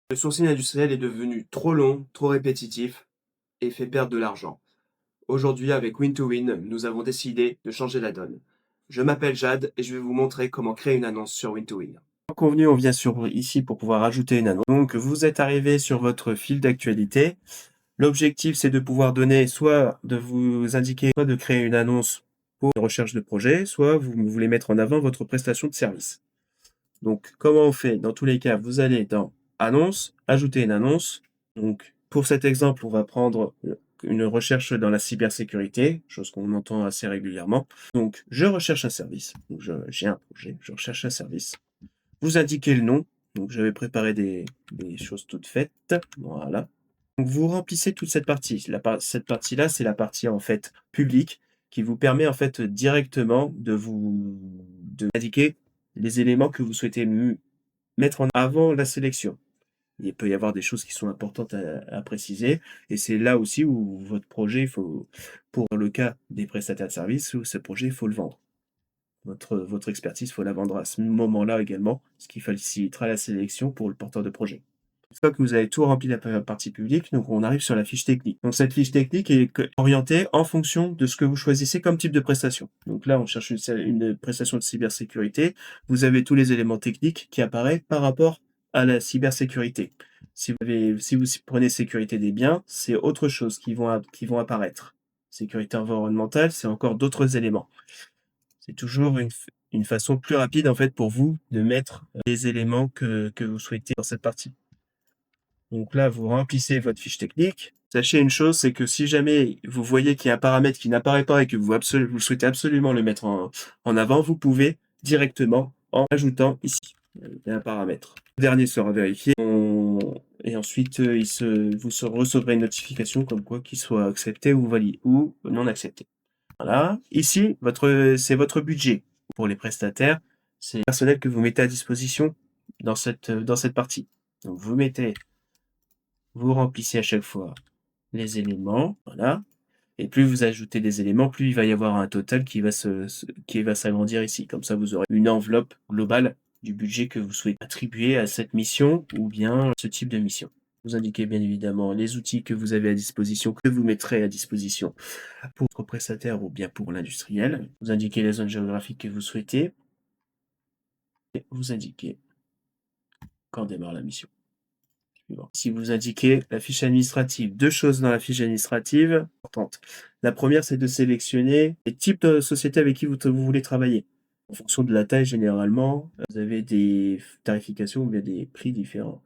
Le sourcing industriel est devenu trop long, trop répétitif et fait perdre de l'argent. Aujourd'hui, avec Win2Win, nous avons décidé de changer la donne. Je m'appelle Jade et je vais vous montrer comment créer une annonce sur Win2Win. Comme convenu, on vient ici pour pouvoir ajouter une annonce. Donc, vous êtes arrivé sur votre fil d'actualité. L'objectif, c'est de pouvoir donner, soit de vous indiquer, soit de créer une annonce pour une recherche de projet, soit vous voulez mettre en avant votre prestation de service. Donc, comment on fait? Dans tous les cas, vous allez dans Annonce, ajouter une annonce. Donc, pour cet exemple, on va prendre une recherche dans la cybersécurité, chose qu'on entend assez régulièrement. Donc, je recherche un service. Donc, j'ai un projet, je recherche un service. Vous indiquez le nom. Donc, j'avais préparé des choses toutes faites. Voilà. Donc, vous remplissez toute cette partie. Cette partie-là, c'est la partie en fait publique qui vous permet en fait directement de indiquer les éléments que vous souhaitez mettre en avant la sélection. Il peut y avoir des choses qui sont importantes à préciser et c'est là aussi où votre projet, pour le cas des prestataires de services, où ce projet, il faut le vendre. Votre expertise, il faut la vendre à ce moment-là également, ce qui facilitera la sélection pour le porteur de projet. Une fois que vous avez tout rempli la partie publique, donc on arrive sur la fiche technique. Donc cette fiche technique est orientée en fonction de ce que vous choisissez comme type de prestation. Donc là, on cherche une prestation de cybersécurité. Vous avez tous les éléments techniques qui apparaissent par rapport à la cybersécurité. Si vous prenez sécurité des biens, c'est autre chose qui vont apparaître. Sécurité environnementale, c'est encore d'autres éléments. C'est toujours une façon plus rapide en fait pour vous de mettre les éléments que vous souhaitez dans cette partie. Donc là, vous remplissez votre fiche technique. Sachez une chose, c'est que si jamais vous voyez qu'il y a un paramètre qui n'apparaît pas et que vous souhaitez absolument le mettre en avant, vous pouvez directement en ajoutant ici un paramètre. Le dernier sera vérifié et ensuite vous recevrez une notification comme quoi qu'il soit accepté ou validé ou non accepté. Voilà. Ici, c'est votre budget pour les prestataires. C'est le personnel que vous mettez à disposition dans cette partie. Donc vous remplissez à chaque fois les éléments, voilà. Et plus vous ajoutez des éléments, plus il va y avoir un total qui va s'agrandir ici. Comme ça, vous aurez une enveloppe globale du budget que vous souhaitez attribuer à cette mission ou bien ce type de mission. Vous indiquez bien évidemment les outils que vous avez à disposition, que vous mettrez à disposition pour votre prestataire ou bien pour l'industriel. Vous indiquez les zones géographiques que vous souhaitez et vous indiquez quand démarre la mission. Si vous indiquez la fiche administrative, deux choses dans la fiche administrative importantes. La première, c'est de sélectionner les types de sociétés avec qui vous voulez travailler. En fonction de la taille, généralement, vous avez des tarifications ou bien des prix différents.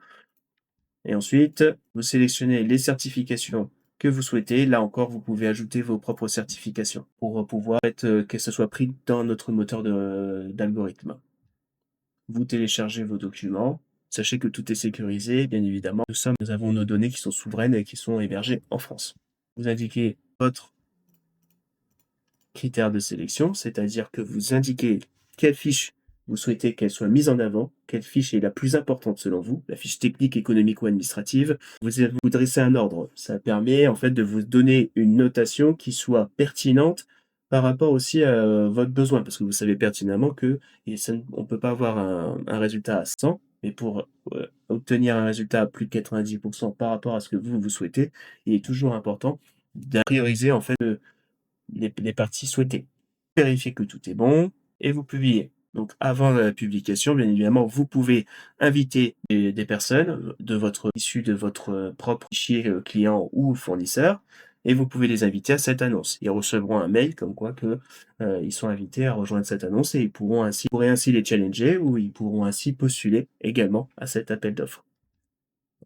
Et ensuite, vous sélectionnez les certifications que vous souhaitez. Là encore, vous pouvez ajouter vos propres certifications pour pouvoir que ce soit pris dans notre moteur d'algorithme. Vous téléchargez vos documents. Sachez que tout est sécurisé, bien évidemment. Nous avons nos données qui sont souveraines et qui sont hébergées en France. Vous indiquez votre critère de sélection, c'est-à-dire que vous indiquez quelle fiche vous souhaitez qu'elle soit mise en avant, quelle fiche est la plus importante selon vous, la fiche technique, économique ou administrative. Vous dressez un ordre. Ça permet en fait de vous donner une notation qui soit pertinente par rapport aussi à votre besoin, parce que vous savez pertinemment que on ne peut pas avoir un résultat à 100, mais pour obtenir un résultat à plus de 90% par rapport à ce que vous souhaitez, il est toujours important de prioriser en fait les parties souhaitées. Vérifiez que tout est bon et vous publiez. Donc avant la publication, bien évidemment, vous pouvez inviter des personnes issues de votre propre fichier client ou fournisseur et vous pouvez les inviter à cette annonce. Ils recevront un mail comme quoi ils sont invités à rejoindre cette annonce et vous pourrez ainsi les challenger ou ils pourront ainsi postuler également à cet appel d'offres.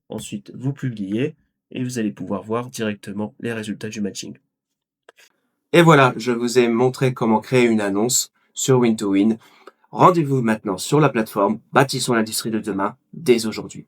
Ensuite, vous publiez et vous allez pouvoir voir directement les résultats du matching. Et voilà, je vous ai montré comment créer une annonce sur Win2Win. Rendez-vous maintenant sur la plateforme Bâtissons l'industrie de demain dès aujourd'hui.